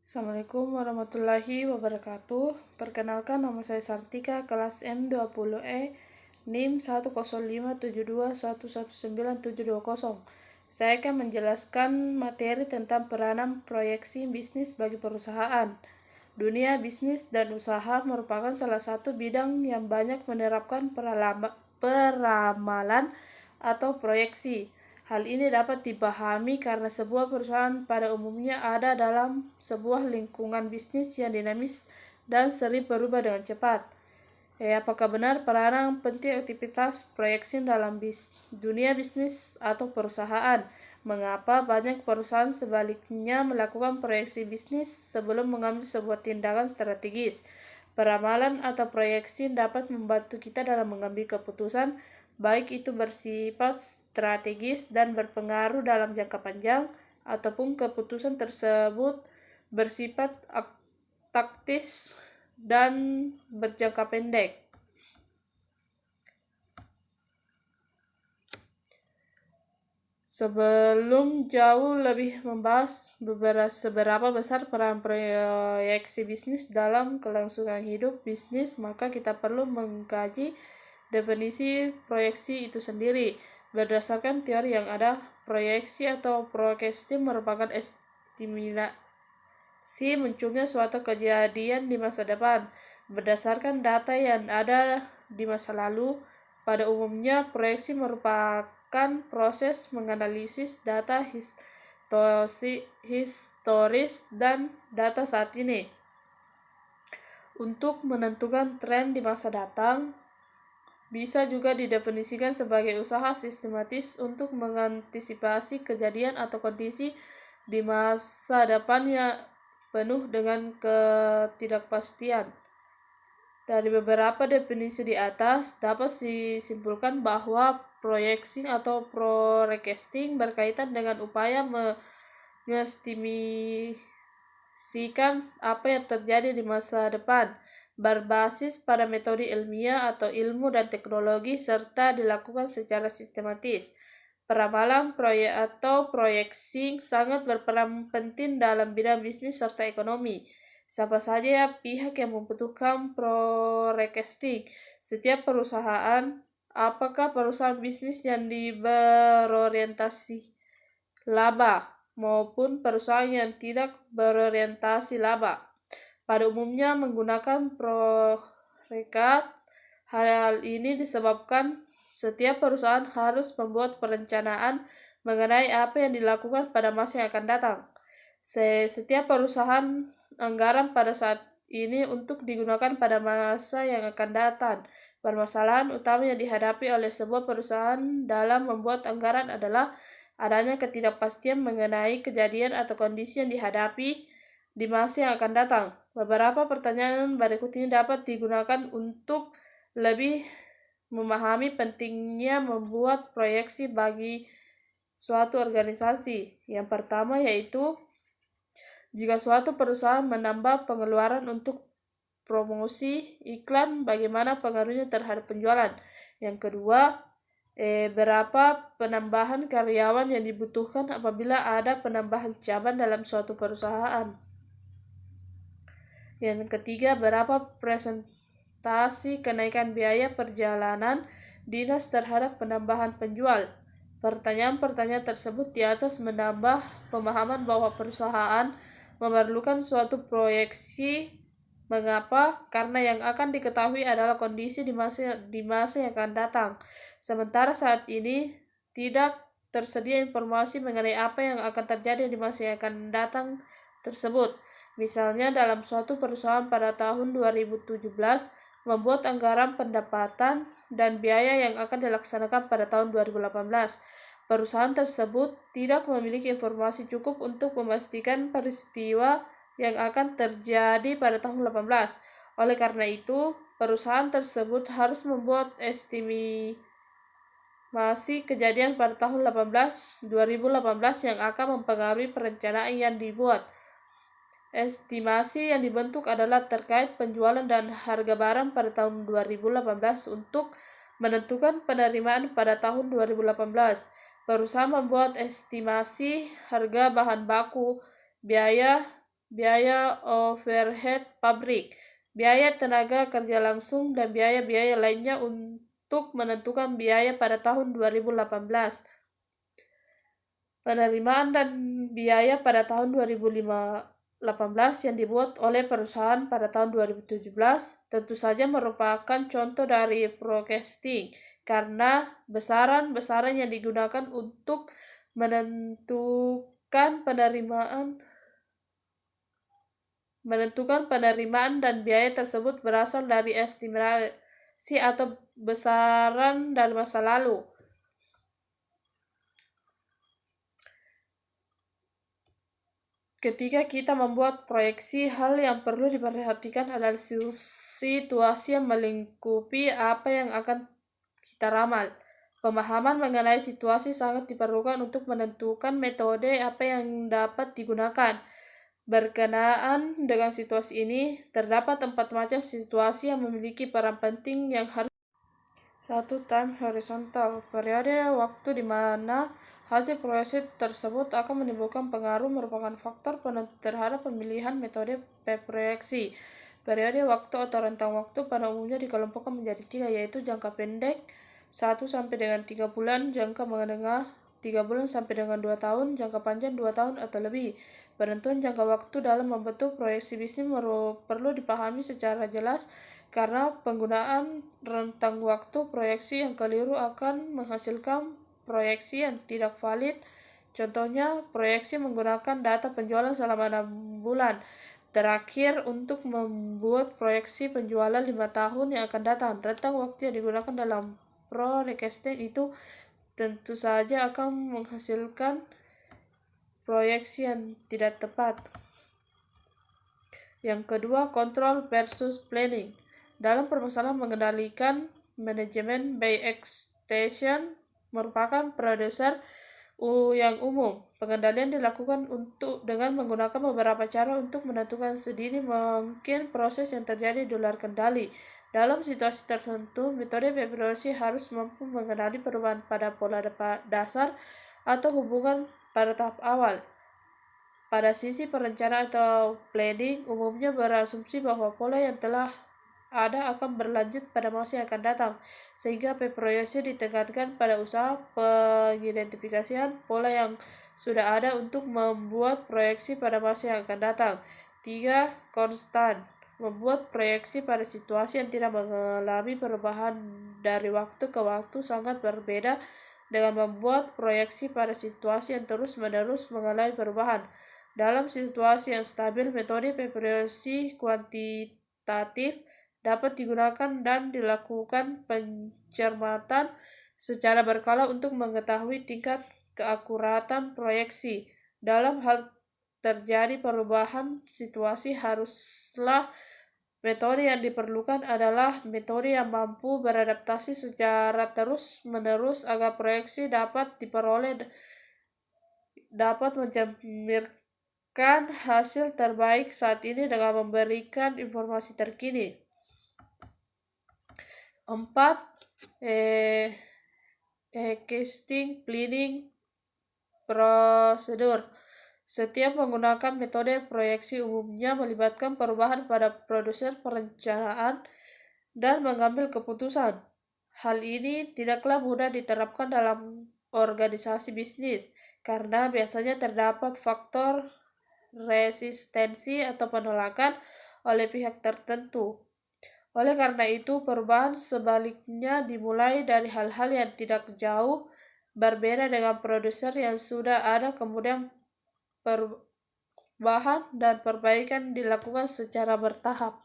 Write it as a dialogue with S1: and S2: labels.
S1: Assalamualaikum warahmatullahi wabarakatuh. Perkenalkan, nama saya Sartika, kelas M20E, NIM 10572119720. Saya akan menjelaskan materi tentang peranan proyeksi bisnis bagi perusahaan. Dunia bisnis dan usaha merupakan salah satu bidang yang banyak menerapkan peramalan atau proyeksi. Hal ini dapat dipahami karena sebuah perusahaan pada umumnya ada dalam sebuah lingkungan bisnis yang dinamis dan sering berubah dengan cepat. Apakah benar peranan penting aktivitas proyeksi dalam dunia bisnis atau perusahaan? Mengapa banyak perusahaan sebaliknya melakukan proyeksi bisnis sebelum mengambil sebuah tindakan strategis? Peramalan atau proyeksi dapat membantu kita dalam mengambil keputusan, baik itu bersifat strategis dan berpengaruh dalam jangka panjang, ataupun keputusan tersebut bersifat taktis dan berjangka pendek. Sebelum jauh lebih membahas seberapa besar peran proyeksi bisnis dalam kelangsungan hidup bisnis, maka kita perlu mengkaji definisi proyeksi itu sendiri. Berdasarkan teori yang ada, proyeksi atau forecasting merupakan estimasi munculnya suatu kejadian di masa depan berdasarkan data yang ada di masa lalu. Pada umumnya, proyeksi merupakan proses menganalisis data historis dan data saat ini untuk menentukan tren di masa datang. Bisa juga didefinisikan sebagai usaha sistematis untuk mengantisipasi kejadian atau kondisi di masa depan yang penuh dengan ketidakpastian. Dari beberapa definisi di atas, dapat disimpulkan bahwa proyeksi atau forecasting berkaitan dengan upaya mengestimasikan apa yang terjadi di masa depan, berbasis pada metode ilmiah atau ilmu dan teknologi, serta dilakukan secara sistematis. Peramalan atau proyeksi sangat berperan penting dalam bidang bisnis serta ekonomi. Siapa saja pihak yang membutuhkan forecasting? Setiap perusahaan. Apakah perusahaan bisnis yang berorientasi laba maupun perusahaan yang tidak berorientasi laba? Pada umumnya menggunakan forecast. Hal ini disebabkan setiap perusahaan harus membuat perencanaan mengenai apa yang dilakukan pada masa yang akan datang. Setiap perusahaan anggaran pada saat ini untuk digunakan pada masa yang akan datang. Permasalahan utama yang dihadapi oleh sebuah perusahaan dalam membuat anggaran adalah adanya ketidakpastian mengenai kejadian atau kondisi yang dihadapi di masa yang akan datang. Beberapa pertanyaan berikut ini dapat digunakan untuk lebih memahami pentingnya membuat proyeksi bagi suatu organisasi. Yang pertama yaitu, jika suatu perusahaan menambah pengeluaran untuk promosi iklan, bagaimana pengaruhnya terhadap penjualan? Yang kedua, berapa penambahan karyawan yang dibutuhkan apabila ada penambahan cabang dalam suatu perusahaan? Yang ketiga, berapa presentasi kenaikan biaya perjalanan dinas terhadap penambahan penjual? Pertanyaan-pertanyaan tersebut di atas menambah pemahaman bahwa perusahaan memerlukan suatu proyeksi. Mengapa? Karena yang akan diketahui adalah kondisi di masa yang akan datang. Sementara saat ini tidak tersedia informasi mengenai apa yang akan terjadi di masa yang akan datang tersebut. Misalnya dalam suatu perusahaan pada tahun 2017 membuat anggaran pendapatan dan biaya yang akan dilaksanakan pada tahun 2018. Perusahaan tersebut tidak memiliki informasi cukup untuk memastikan peristiwa yang akan terjadi pada tahun 2018. Oleh karena itu, perusahaan tersebut harus membuat estimasi kejadian pada tahun 2018 yang akan mempengaruhi perencanaan yang dibuat. Estimasi yang dibentuk adalah terkait penjualan dan harga barang pada tahun 2018 untuk menentukan penerimaan pada tahun 2018. Perusahaan membuat estimasi harga bahan baku, biaya biaya overhead pabrik, biaya tenaga kerja langsung, dan biaya-biaya lainnya untuk menentukan biaya pada tahun 2018. Penerimaan dan biaya pada tahun 2018 yang dibuat oleh perusahaan pada tahun 2017 tentu saja merupakan contoh dari forecasting karena besaran-besaran yang digunakan untuk menentukan penerimaan dan biaya tersebut berasal dari estimasi atau besaran dari masa lalu. Ketika kita membuat proyeksi, hal yang perlu diperhatikan adalah situasi yang melingkupi apa yang akan kita ramal. Pemahaman mengenai situasi sangat diperlukan untuk menentukan metode apa yang dapat digunakan. Berkenaan dengan situasi ini, terdapat 4 macam situasi yang memiliki peran penting yang harus. 1. Time horizontal, periode waktu di mana hasil proyeksi tersebut akan menimbulkan pengaruh merupakan faktor penentu terhadap pemilihan metode proyeksi. Periode waktu atau rentang waktu pada umumnya dikelompokkan menjadi 3, yaitu jangka pendek 1 sampai dengan 3 bulan, jangka menengah 3 bulan sampai dengan 2 tahun, jangka panjang 2 tahun atau lebih. Penentuan jangka waktu dalam membentuk proyeksi bisnis perlu dipahami secara jelas karena penggunaan rentang waktu proyeksi yang keliru akan menghasilkan proyeksi yang tidak valid. Contohnya, proyeksi menggunakan data penjualan selama 6 bulan terakhir untuk membuat proyeksi penjualan 5 tahun yang akan datang. Rentang waktu yang digunakan dalam forecasting itu tentu saja akan menghasilkan proyeksi yang tidak tepat. Yang kedua, control versus planning. Dalam permasalahan mengendalikan manajemen by extension merupakan produser yang umum. Pengendalian dilakukan dengan menggunakan beberapa cara untuk menentukan sedini mungkin proses yang terjadi di luar kendali. Dalam situasi tertentu, metode proyeksi harus mampu mengenali perubahan pada pola dasar atau hubungan pada tahap awal. Pada sisi perencanaan atau planning, umumnya berasumsi bahwa pola yang telah ada akan berlanjut pada masa yang akan datang, sehingga proyeksi ditekankan pada usaha pengidentifikasian pola yang sudah ada untuk membuat proyeksi pada masa yang akan datang. 3. Konstan, membuat proyeksi pada situasi yang tidak mengalami perubahan dari waktu ke waktu sangat berbeda dengan membuat proyeksi pada situasi yang terus-menerus mengalami perubahan. Dalam situasi yang stabil, metode proyeksi kuantitatif dapat digunakan dan dilakukan pencermatan secara berkala untuk mengetahui tingkat keakuratan proyeksi. Dalam hal terjadi perubahan situasi, haruslah metode yang diperlukan adalah metode yang mampu beradaptasi secara terus-menerus agar proyeksi dapat diperoleh dapat mencerminkan hasil terbaik saat ini dengan memberikan informasi terkini. 4. Existing planning prosedur. Setiap menggunakan metode proyeksi umumnya melibatkan perubahan pada produser perencanaan dan mengambil keputusan. Hal ini tidaklah mudah diterapkan dalam organisasi bisnis karena biasanya terdapat faktor resistensi atau penolakan oleh pihak tertentu. Oleh karena itu, perubahan sebaliknya dimulai dari hal-hal yang tidak jauh berbeda dengan produser yang sudah ada, kemudian perubahan dan perbaikan dilakukan secara bertahap.